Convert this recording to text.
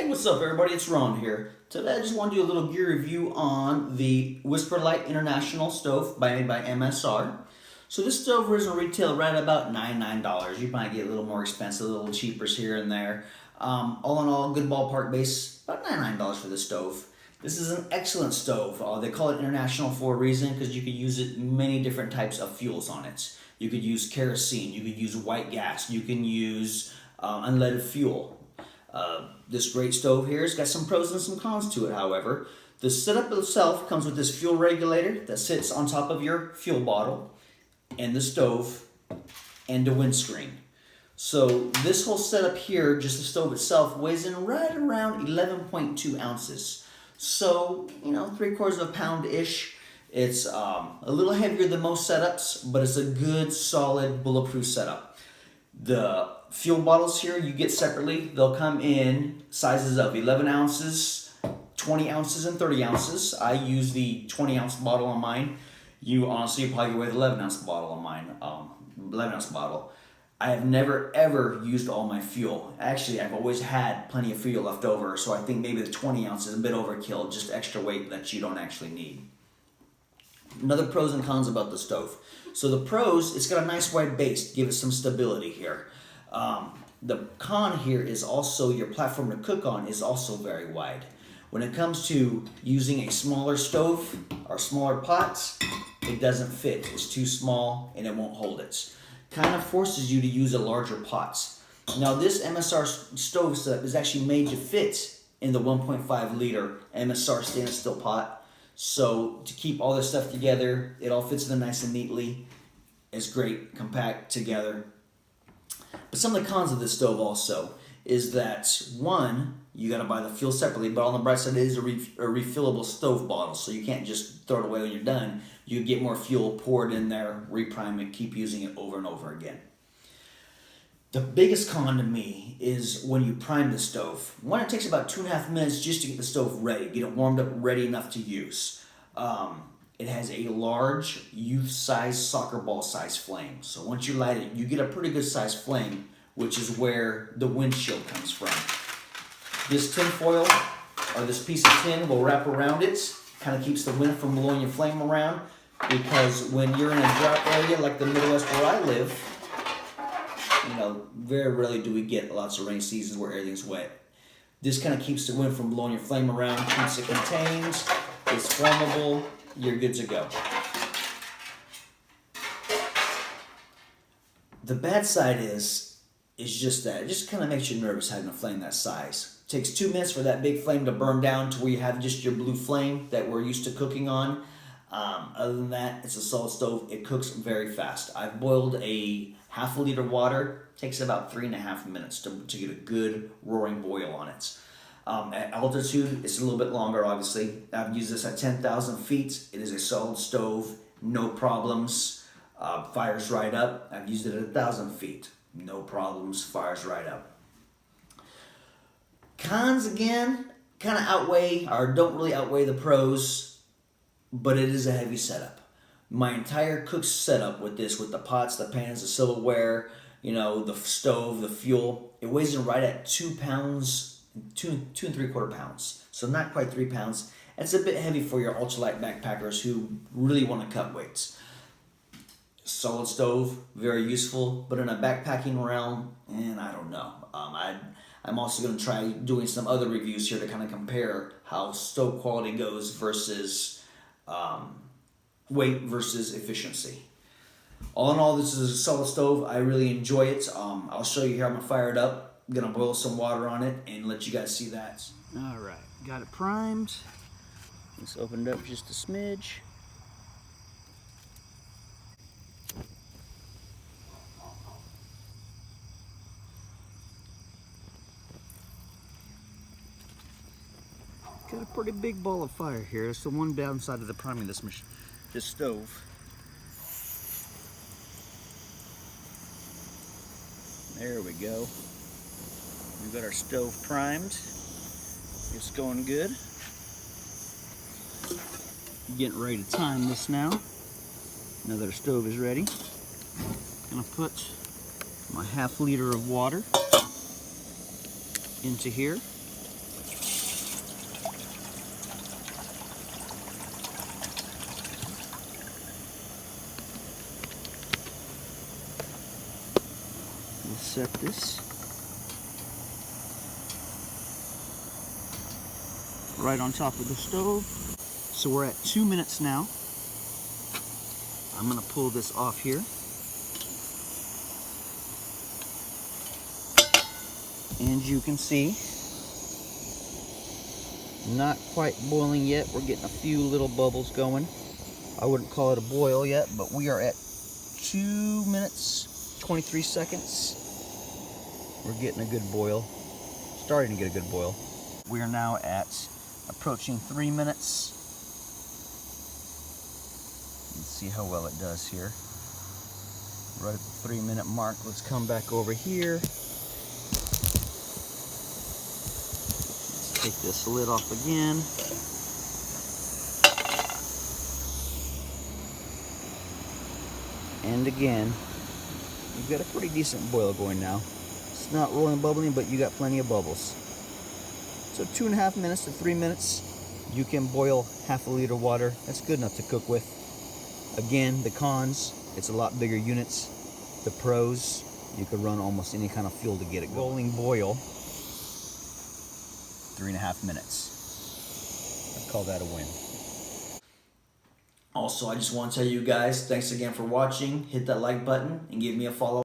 Hey, what's up everybody? It's Ron here. Today I just want to do a little gear review on the Whisperlite International stove made by MSR. So this stove is going to retail right about $99. You might get a little more expensive, a little cheaper here and there. All in all, good ballpark base, about $99 for this stove. This is an excellent stove. They call it international for a reason because you could use it many different types of fuels on it. You could use kerosene, you could use white gas, you can use unleaded fuel. This great stove here has got some pros and some cons to it, however. The setup itself comes with this fuel regulator that sits on top of your fuel bottle and the stove and the windscreen. So this whole setup here, just the stove itself, weighs in right around 11.2 ounces. So, you know, 3/4 of a pound-ish. It's a little heavier than most setups, but it's a good, solid, bulletproof setup. The fuel bottles here you get separately. They'll come in sizes of 11 ounces, 20 ounces, and 30 ounces. I use the 20-ounce bottle on mine. You honestly probably go with 11-ounce bottle on mine, 11-ounce bottle. I have never ever used all my fuel. Actually, I've always had plenty of fuel left over, so I think maybe the 20 ounce is a bit overkill, just extra weight that you don't actually need. Another pros and cons about the stove. So the pros, it's got a nice wide base to give it some stability here. The con here is also your platform to cook on is also very wide. When it comes to using a smaller stove or smaller pots, it doesn't fit. It's too small and it won't hold it. Kind of forces you to use a larger pots. Now this MSR stove setup is actually made to fit in the 1.5 liter MSR stainless steel pot. So to keep all this stuff together, it all fits in there nice and neatly. It's great, compact together. But some of the cons of this stove also is that, one, you got to buy the fuel separately, but on the bright side it is a refillable stove bottle, so you can't just throw it away when you're done. You get more fuel, pour it in there, reprime it, keep using it over and over again. The biggest con to me is when you prime the stove. One, it takes about 2.5 minutes just to get the stove ready, get it warmed up, ready enough to use. It has a large youth-size, soccer ball-size flame. So once you light it, you get a pretty good sized flame, which is where the windshield comes from. This tin foil, or this piece of tin, will wrap around it. Kind of keeps the wind from blowing your flame around, because when you're in a drought area like the Midwest where I live, you know, very rarely do we get lots of rainy seasons where everything's wet. This kind of keeps the wind from blowing your flame around, keeps it contained, it's flammable, you're good to go. The bad side is just that it just kind of makes you nervous having a flame that size. It takes 2 minutes for that big flame to burn down to where you have just your blue flame that we're used to cooking on. Other than that, it's a solid stove. It cooks very fast. I've boiled a half a liter of water. It takes about 3.5 minutes to get a good roaring boil on it. At altitude, it's a little bit longer, obviously. I've used this at 10,000 feet. It is a solid stove, no problems. Fires right up. I've used it at 1,000 feet. No problems, fires right up. Cons, again, kind of outweigh, or don't really outweigh the pros, but it is a heavy setup. My entire cook setup with this, with the pots, the pans, the silverware, you know, the stove, the fuel, it weighs in right at 2 pounds, 2 3/4 pounds. So not quite 3 pounds. It's a bit heavy for your ultralight backpackers who really want to cut weights. Solid stove, very useful, but in a backpacking realm, and I don't know. I'm also going to try doing some other reviews here to kind of compare how stove quality goes versus weight versus efficiency. All in all, this is a solid stove. I really enjoy it. I'll show you here. I'm going to fire it up. I'm going to boil some water on it and let you guys see that. All right, got it primed. Let's open it up just a smidge. Got a pretty big ball of fire here. It's the one downside of the priming this stove. There we go. We've got our stove primed. It's going good. Getting ready to time this now. Now that our stove is ready. I'm gonna put my half liter of water into here. set this right on top of the stove. So we're at 2 minutes now. I'm gonna pull this off here. And you can see, not quite boiling yet. We're getting a few little bubbles going. I wouldn't call it a boil yet, but we are at 2 minutes, 23 seconds. We're getting a good boil, starting to get a good boil. We are now at approaching 3 minutes. Let's see how well it does here. Right at the 3 minute mark, let's come back over here. Let's take this lid off again. And again, you've got a pretty decent boil going now. It's not rolling bubbling, but you got plenty of bubbles. So 2.5 minutes to 3 minutes, you can boil half a liter of water. That's good enough to cook with. Again, the cons, it's a lot bigger units. The pros, you could run almost any kind of fuel to get it going. Rolling boil, 3.5 minutes. I'd call that a win. Also, I just want to tell you guys, thanks again for watching. Hit that like button and give me a follow.